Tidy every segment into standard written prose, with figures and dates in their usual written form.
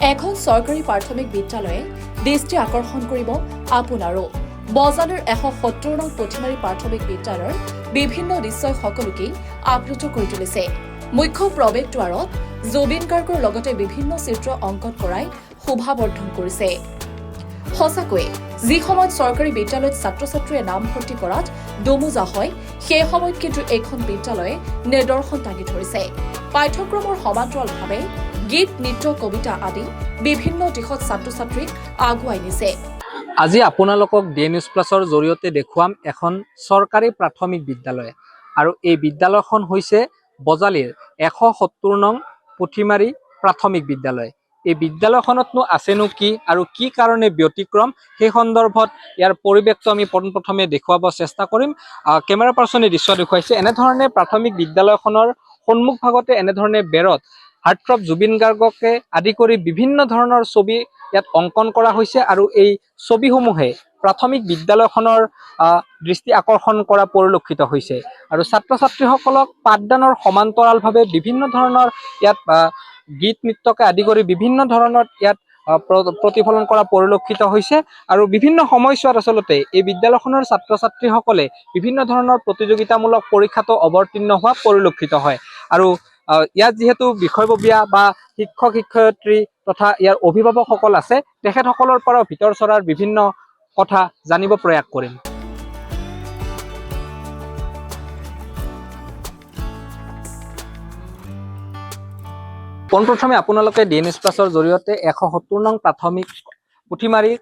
এখন চৰকাৰী প্ৰাথমিক বিদ্যালয়ে দৃষ্টি আকৰ্ষণ কৰিব আপোনাৰো। বজালিৰ ১৭০ নং পুথিমাৰী প্ৰাথমিক বিদ্যালয়ৰ বিভিন্ন দৃশ্যই সকলোকেই আপ্লুত কৰি তুলিছে। মুখ্য প্ৰৱেশদ্বাৰত জুবিন গাৰ্গৰ লগতে বিভিন্ন চিত্ৰ অংকন কৰাই শোভাবৰ্ধন কৰিছে। সঁচাকৈয়ে যি সময়ত চৰকাৰী বিদ্যালয়ত ছাত্ৰ ছাত্ৰীয়ে নামভৰ্তি কৰাত দোমোজা হয়, সেই সময়ত কিন্তু এইখন বিদ্যালয়ে নিদৰ্শন দাঙি ধৰিছে। পাঠ্যক্ৰমৰ সমান্তৰালভাৱে গীত, নৃত্য, কবিতা আদি বিভিন্ন দিশত ছাত্ৰ ছাত্ৰীক আগুৱাই নিছে। আজি আপোনালোকক ডে নিউজ প্লাছৰ জৰিয়তে দেখুৱাম এখন চৰকাৰী প্ৰাথমিক বিদ্যালয়, আৰু এই বিদ্যালয়খন হৈছে বজালিৰ ১৭০ নং পুথিমাৰী প্ৰাথমিক বিদ্যালয়। এই বিদ্যালয়খনতনো আছেনো কি আৰু কি কাৰণে ব্যতিক্ৰম, সেই সন্দৰ্ভত ইয়াৰ পৰিৱেশটো আমি পোনপ্ৰথমে দেখুৱাব চেষ্টা কৰিম। কেমেৰা পাৰ্চনে দৃশ্য দেখুৱাইছে। এনেধৰণে প্ৰাথমিক বিদ্যালয়খনৰ সন্মুখ ভাগতে এনেধৰণে বেৰত হাৰ্টথ্ৰব জুবিন গাৰ্গকে আদি কৰি বিভিন্ন ধৰণৰ ছবি ইয়াত অংকন কৰা হৈছে, আৰু এই ছবিসমূহে প্ৰাথমিক বিদ্যালয়খনৰ দৃষ্টি আকৰ্ষণ কৰা পৰিলক্ষিত হৈছে। আৰু ছাত্ৰ ছাত্ৰীসকলক পাঠদানৰ সমান্তৰালভাৱে বিভিন্ন ধৰণৰ ইয়াত গীত, নৃত্যকে আদি কৰি বিভিন্ন ধৰণৰ ইয়াত প্ৰতিফলন কৰা পৰিলক্ষিত হৈছে। আৰু বিভিন্ন সময়ছোৱাত আচলতে এই বিদ্যালয়খনৰ ছাত্ৰ ছাত্ৰীসকলে বিভিন্ন ধৰণৰ প্ৰতিযোগিতামূলক পৰীক্ষাতো অৱতীৰ্ণ হোৱা পৰিলক্ষিত হয়। আৰু ইয়াত যিহেতু বিষয়ববীয়া বা শিক্ষক শিক্ষয়িত্ৰী তথা ইয়াৰ অভিভাৱকসকল আছে, তেখেতসকলৰ পৰা ভিতৰ চৰাৰ বিভিন্ন কথা জানিব প্ৰয়াস কৰিম। পোনপ্ৰথমে আপোনালোকে ডি নিউজ প্লাছৰ জৰিয়তে ১৭০ নং পুথিমাৰী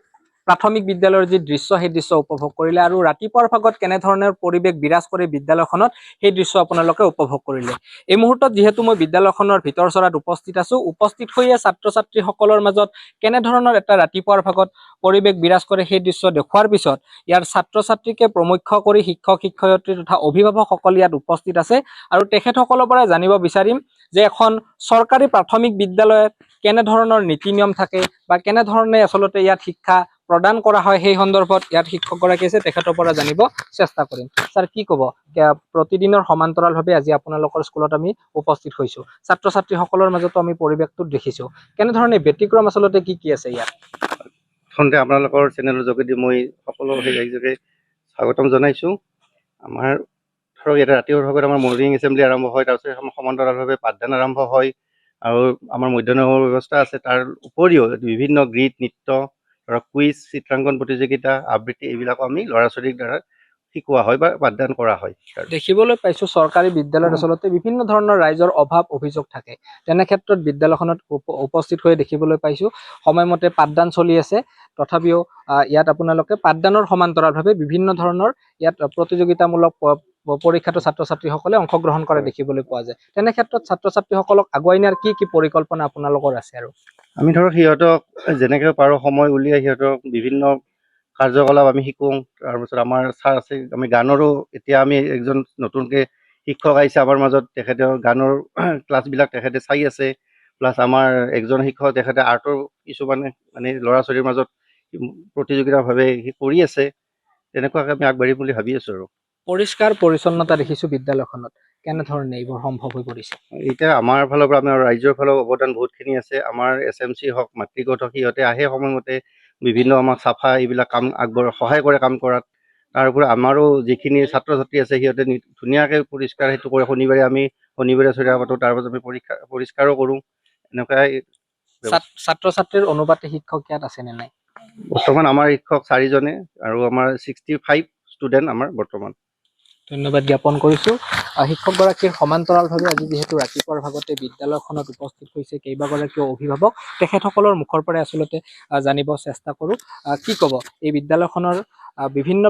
প্ৰাথমিক বিদ্যালয়ৰ যি দৃশ্য, সেই দৃশ্য উপভোগ কৰিলে, আৰু ৰাতিপুৱাৰ ভাগত কেনেধৰণৰ পৰিৱেশ বিৰাজ কৰে বিদ্যালয়খনত সেই দৃশ্য আপোনালোকে উপভোগ কৰিলে। এই মুহূৰ্তত যিহেতু মই বিদ্যালয়খনৰ ভিতৰ চৰাত উপস্থিত আছো, উপস্থিত হৈয়ে ছাত্ৰ ছাত্ৰীসকলৰ মাজত কেনেধৰণৰ এটা ৰাতিপুৱাৰ ভাগত পৰিৱেশ বিৰাজ কৰে সেই দৃশ্য দেখুৱাৰ পিছত ইয়াৰ ছাত্ৰ ছাত্ৰীকে প্ৰমুখ্য কৰি শিক্ষক শিক্ষয়িত্ৰী তথা অভিভাৱকসকল ইয়াত উপস্থিত আছে। আৰু তেখেতসকলৰ পৰা জানিব বিচাৰিম যে এখন চৰকাৰী প্ৰাথমিক বিদ্যালয়ত কেনেধৰণৰ নীতি নিয়ম থাকে বা কেনেধৰণে আচলতে ইয়াত শিক্ষা প্ৰদান কৰা হয়, সেই সন্দৰ্ভত ইয়াত শিক্ষকগৰাকী আছে, তেখেতৰ পৰা জানিব চেষ্টা কৰিম। ছাৰ, কি ক'ব? প্ৰতিদিনৰ সমান্তৰালভাৱে আজি আপোনালোকৰ স্কুলত আমি উপস্থিত হৈছো, ছাত্ৰ ছাত্ৰীসকলৰ মাজতো আমি পৰিৱেশটো দেখিছো, কেনেধৰণে ব্যতিক্ৰম আচলতে কি কি আছে ইয়াত? প্ৰথমতে আপোনালোকৰ চেনেলৰ যোগেদি মই সকলো ৰাইজকে স্বাগতম জনাইছোঁ। আমাৰ ধৰক ইয়াতে ৰাতিপুৱাৰ ভাগত আমাৰ মৰ্ণিং এছেম্বলি আৰম্ভ হয়, তাৰপিছত সমান্তৰালভাৱে পাঠদান আৰম্ভ হয়, আৰু আমাৰ মধ্যাহ্নৰ ব্যৱস্থা আছে। তাৰ উপৰিও বিভিন্ন গীত, নৃত্য, ধৰক কুইজ, চিত্ৰাংকন প্ৰতিযোগিতা, আবৃত্তি, এইবিলাকো আমি ল'ৰা ছোৱালীৰ দ্বাৰা শিকোৱা হয় বা পাঠদান কৰা হয়। দেখিবলৈ পাইছো চৰকাৰী বিদ্যালয়ত আচলতে বিভিন্ন ধৰণৰ ৰাইজৰ অভাৱ অভিযোগ থাকে, তেনে ক্ষেত্ৰত বিদ্যালয়খনত উপস্থিত হৈ দেখিবলৈ পাইছো সময়মতে পাঠদান চলি আছে। তথাপিও ইয়াত আপোনালোকে পাঠদানৰ সমান্তৰালভাৱে বিভিন্ন ধৰণৰ ইয়াত প্ৰতিযোগিতামূলক পৰীক্ষাতো ছাত্ৰ ছাত্ৰীসকলে অংশগ্ৰহণ কৰে দেখিবলৈ পোৱা যায়। তেনে ক্ষেত্ৰত ছাত্ৰ ছাত্ৰীসকলক আগুৱাই নিয়াৰ কি কি পৰিকল্পনা আপোনালোকৰ আছে? আৰু আমি ধৰক সিহঁতক যেনেকৈ পাৰোঁ সময় উলিয়াই সিহঁতক বিভিন্ন কাৰ্যকলাপ আমি শিকোঁ। তাৰপিছত আমাৰ ছাৰ আছে, আমি গানৰো এতিয়া আমি একজন নতুনকৈ শিক্ষক আহিছে আমাৰ মাজত, তেখেতৰ গানৰ ক্লাছবিলাক তেখেতে চাই আছে। প্লাছ আমাৰ একজন শিক্ষক তেখেতে আৰ্টৰ কিছুমানে মানে ল'ৰা ছোৱালীৰ মাজত প্ৰতিযোগিতাভাৱে কৰি আছে। তেনেকুৱাকৈ আমি আগবাঢ়িম বুলি ভাবি আছোঁ। আৰু পৰিষ্কাৰ পৰিচ্ছন্নতা দেখিছো বিদ্যালয়খনত, কেনেধৰণে এইবোৰ সম্ভৱ হৈ পৰিছে? এতিয়া আমাৰ ফালৰ পৰা আমাৰ ৰাইজৰ ফালৰ অৱদান বহুতখিনি আছে। আমাৰ SMC হওক, মাতৃগত হওক, সিহঁতে আহে সময়মতে বিভিন্ন আমাক চাফা এইবিলাক কাম সহায় কৰে কাম কৰাত। তাৰ উপৰি আমাৰো যিখিনি ছাত্ৰ ছাত্ৰী আছে সিহঁতে ধুনীয়াকৈ পৰিষ্কাৰ সেইটো কৰে। শনিবাৰে চৰিয়া পাতোঁ, তাৰপাছত আমি পৰিষ্কাৰো কৰোঁ। এনেকুৱাই ছাত্ৰ ছাত্ৰীৰ অনুপাতে শিক্ষক ইয়াত আছেনে নাই? বৰ্তমান আমাৰ শিক্ষক 4জনে, আৰু আমাৰ 65 ষ্টুডেণ্ট আমাৰ বৰ্তমান। ধন্যবাদ জ্ঞাপন কৰিছো। শিক্ষকগৰাকীৰ সমান্তৰালভাৱে আজি যিহেতু ৰাতিপুৱাৰ ভাগতে বিদ্যালয়খনত উপস্থিত হৈছে কেইবাগৰাকীও অভিভাৱক, তেখেতসকলৰ মুখৰ পৰাই আচলতে জানিব চেষ্টা কৰো। কি ক'ব? এই বিদ্যালয়খনৰ বিভিন্ন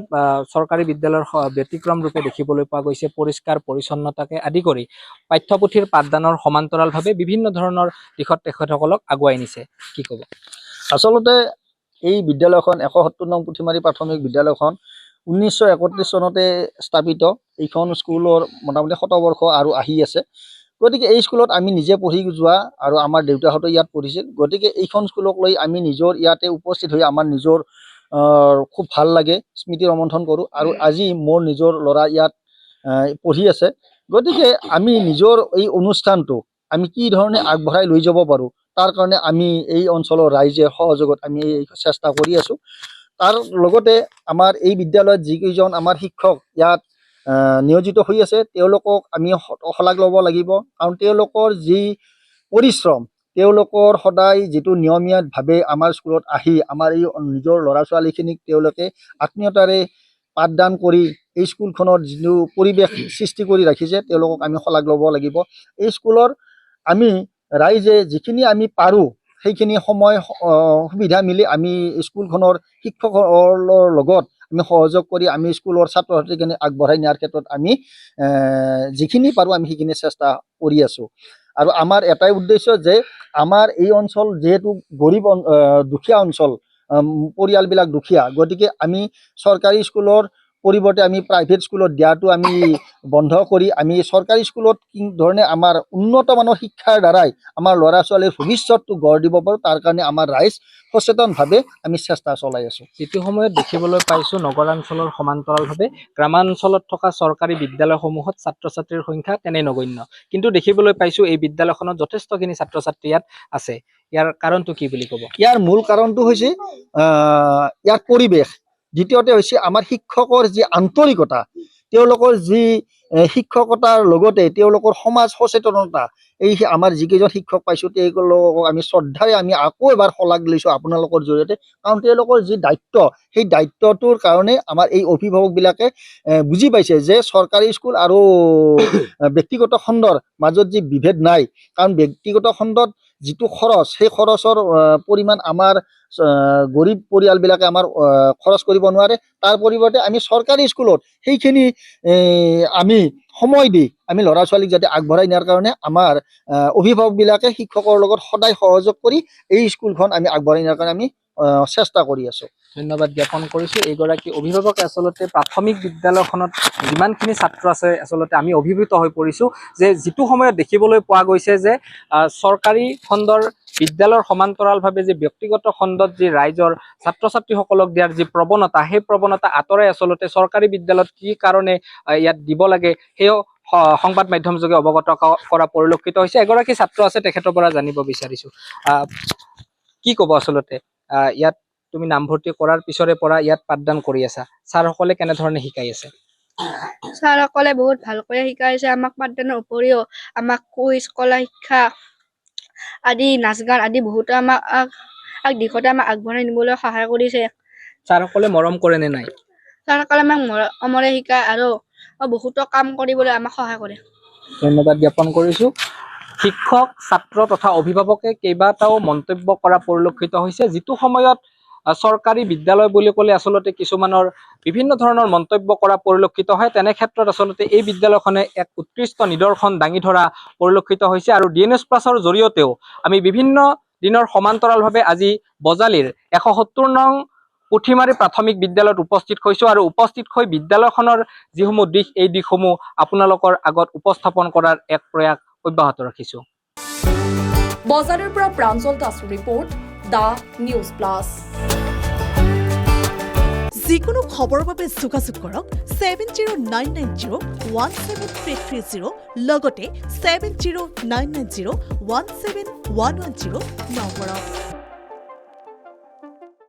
চৰকাৰী বিদ্যালয়ৰ ব্যতিক্ৰম ৰূপে দেখিবলৈ পোৱা গৈছে পৰিষ্কাৰ পৰিচ্ছন্নতাকে আদি কৰি পাঠ্যপুথিৰ পাঠদানৰ সমান্তৰালভাৱে বিভিন্ন ধৰণৰ দিশত তেখেতসকলক আগুৱাই নিছে। কি ক'ব? আচলতে এই বিদ্যালয়খন ১৭০ নং পুথিমাৰী প্ৰাথমিক বিদ্যালয়খন 1931 চনতে স্থাপিত। এইখন স্কুলৰ মোটামুটি 100 বৰ্ষ আৰু আহি আছে। গতিকে এই স্কুলত আমি নিজে পঢ়ি যোৱা, আৰু আমাৰ দেউতাহঁতে ইয়াত পঢ়িছিল। গতিকে এইখন স্কুলক লৈ আমি নিজৰ ইয়াতে উপস্থিত হৈ আমাৰ নিজৰ খুব ভাল লাগে, স্মৃতি ৰোমন্থন কৰোঁ। আৰু আজি মোৰ নিজৰ ল'ৰা ইয়াত পঢ়ি আছে। গতিকে আমি নিজৰ এই অনুষ্ঠানটো আমি কি ধৰণে আগবঢ়াই লৈ যাব পাৰোঁ তাৰ কাৰণে আমি এই অঞ্চলৰ ৰাইজে সহযোগত আমি এই চেষ্টা কৰি আছোঁ। তাৰ লগতে আমাৰ এই বিদ্যালয়ত যিকেইজন আমাৰ শিক্ষক ইয়াত নিয়োজিত হৈ আছে তেওঁলোকক আমি শলাগ ল'ব লাগিব, কাৰণ তেওঁলোকৰ যি পৰিশ্ৰম, তেওঁলোকৰ সদায় যিটো নিয়মীয়াভাৱে আমাৰ স্কুলত আহি আমাৰ এই নিজৰ ল'ৰা ছোৱালীখিনিক তেওঁলোকে আত্মীয়তাৰে পাঠদান কৰি এই স্কুলখনৰ যিটো পৰিৱেশ সৃষ্টি কৰি ৰাখিছে তেওঁলোকক আমি শলাগ ল'ব লাগিব। এই স্কুলৰ আমি ৰাইজে যিখিনি আমি পাৰোঁ সেইখিনি সময় সুবিধা মিলি আমি স্কুলখনৰ শিক্ষকৰ লগত আমি সহযোগ কৰি আমি স্কুলৰ ছাত্ৰ ছাত্ৰীখিনি আগবঢ়াই নিয়াৰ ক্ষেত্ৰত আমি যিখিনি পাৰোঁ আমি সেইখিনি চেষ্টা কৰি আছোঁ। আৰু আমাৰ এটাই উদ্দেশ্য যে আমাৰ এই অঞ্চল যিহেতু গৰীব দুখীয়া অঞ্চল, পৰিয়ালবিলাক দুখীয়া, গতিকে আমি চৰকাৰী স্কুলৰ পৰিৱৰ্তে আমি প্ৰাইভেট স্কুলত দিয়াটো আমি বন্ধ কৰি আমি চৰকাৰী স্কুলত কি ধৰণে আমাৰ উন্নত মানৰ শিক্ষাৰ দ্বাৰাই আমাৰ ল'ৰা ছোৱালীৰ ভৱিষ্যতটো গঢ় দিব পাৰোঁ তাৰ কাৰণে আমাৰ ৰাইজ সচেতনভাৱে আমি চেষ্টা চলাই আছোঁ। যিটো সময়ত দেখিবলৈ পাইছোঁ নগৰাঞ্চলৰ সমান্তৰালভাৱে গ্ৰামাঞ্চলত থকা চৰকাৰী বিদ্যালয়সমূহত ছাত্ৰ ছাত্ৰীৰ সংখ্যা তেনে নগণ্য, কিন্তু দেখিবলৈ পাইছোঁ এই বিদ্যালয়খনত যথেষ্টখিনি ছাত্ৰ ছাত্ৰী ইয়াত আছে। ইয়াৰ কাৰণটো কি বুলি ক'ব? ইয়াৰ মূল কাৰণটো হৈছে ইয়াৰ পৰিৱেশ, দ্বিতীয়তে হৈছে আমাৰ শিক্ষকৰ যি আন্তৰিকতা, তেওঁলোকৰ যি শিক্ষকতাৰ লগতে তেওঁলোকৰ সমাজ সচেতনতা। এই আমাৰ যিকেইজন শিক্ষক পাইছোঁ তেওঁলোকক আমি শ্ৰদ্ধাৰে আমি আকৌ এবাৰ শলাগ লৈছোঁ আপোনালোকৰ জৰিয়তে, কাৰণ তেওঁলোকৰ যি দায়িত্ব সেই দায়িত্বটোৰ কাৰণে আমাৰ এই অভিভাৱকবিলাকে বুজি পাইছে যে চৰকাৰী স্কুল আৰু ব্যক্তিগত খণ্ডৰ মাজত যি বিভেদ নাই, কাৰণ ব্যক্তিগত খণ্ডত যিটো খৰচ সেই খৰচৰ পৰিমাণ আমাৰ গৰীব পৰিয়ালবিলাকে আমাৰ খৰচ কৰিব নোৱাৰে, তাৰ পৰিৱৰ্তে আমি চৰকাৰী স্কুলত সেইখিনি আমি সময় দি আমি ল'ৰা ছোৱালীক যাতে আগবঢ়াই নিয়াৰ কাৰণে আমাৰ অভিভাৱকবিলাকে শিক্ষকৰ লগত সদায় সহযোগ কৰি এই স্কুলখন আমি আগবঢ়াই নিয়াৰ কাৰণে আমি চেষ্টা কৰি আছোঁ। ধন্যবাদ জ্ঞাপন কৰিছোঁ। এইগৰাকী অভিভাৱকে আচলতে প্ৰাথমিক বিদ্যালয়খনত যিমানখিনি ছাত্ৰ আছে আচলতে আমি অভিভূত হৈ পৰিছোঁ যে যিটো সময়ত দেখিবলৈ পোৱা গৈছে যে চৰকাৰী খণ্ডৰ বিদ্যালয়ৰ সমান্তৰালভাৱে যে ব্যক্তিগত খণ্ডত যি ৰাইজৰ ছাত্ৰ ছাত্ৰীসকলক দিয়াৰ যি প্ৰৱণতা, সেই প্ৰৱণতা আঁতৰাই আচলতে চৰকাৰী বিদ্যালয়ত কি কাৰণে ইয়াত দিব লাগে সেয়াও সংবাদ মাধ্যম যোগে অৱগত কৰা পৰিলক্ষিত হৈছে। এগৰাকী ছাত্ৰ আছে, তেখেতৰ পৰা জানিব বিচাৰিছোঁ কি ক'ব আচলতে ইয়াত তুমি নামভৰ্তি কৰাৰ পিছৰে পৰা ইয়াত পাঠদান কৰি আছা, ছাৰসকলে কেনেধৰণে শিকাই আছে? ছাৰসকলে বহুত ভালকৈ শিকাইছে আমাক, পাঠদানৰ উপৰিও আমাক কুইজ, কলা শিক্ষা আদি, নাচ গান আদি বহুতো আমাক দিশতে আমাক আগবঢ়াই নিবলৈ সহায় কৰিছে। ছাৰসকলে মৰম কৰে নে নাই? ছাৰসকলে আমাক মৰমেৰে শিকায় আৰু বহুতো কাম কৰিবলৈ আমাক সহায় কৰে। ধন্যবাদ জ্ঞাপন কৰিছোঁ। শিক্ষক, ছাত্ৰ তথা অভিভাৱকে কেইবাটাও মন্তব্য কৰা পৰিলক্ষিত হৈছে। যিটো সময়ত চৰকাৰী বিদ্যালয় বুলি ক'লে আচলতে কিছুমানৰ বিভিন্ন ধৰণৰ মন্তব্য কৰা পৰিলক্ষিত হয়, তেনে ক্ষেত্ৰত আচলতে এই বিদ্যালয়খনে এক উৎকৃষ্ট নিদৰ্শন দাঙি ধৰা পৰিলক্ষিত হৈছে। আৰু DNS প্লাছৰ জৰিয়তেও আমি বিভিন্ন দিনৰ সমান্তৰালভাৱে আজি বজালিৰ 170 নং পুথিমাৰী প্ৰাথমিক বিদ্যালয়ত উপস্থিত হৈছোঁ আৰু উপস্থিত হৈ বিদ্যালয়খনৰ যিসমূহ দিশ, এই দিশসমূহ আপোনালোকৰ আগত উপস্থাপন কৰাৰ এক প্ৰয়াস অব্যাহত ৰাখিছোঁ। বজাৰৰ পৰা প্ৰাঞ্জল দাসৰ ৰিপৰ্ট, দ্য নিউজ প্লাছ। যিকোনো খবৰৰ বাবে যোগাযোগ কৰক 7099017330 লগতে 7099017110 নম্বৰত।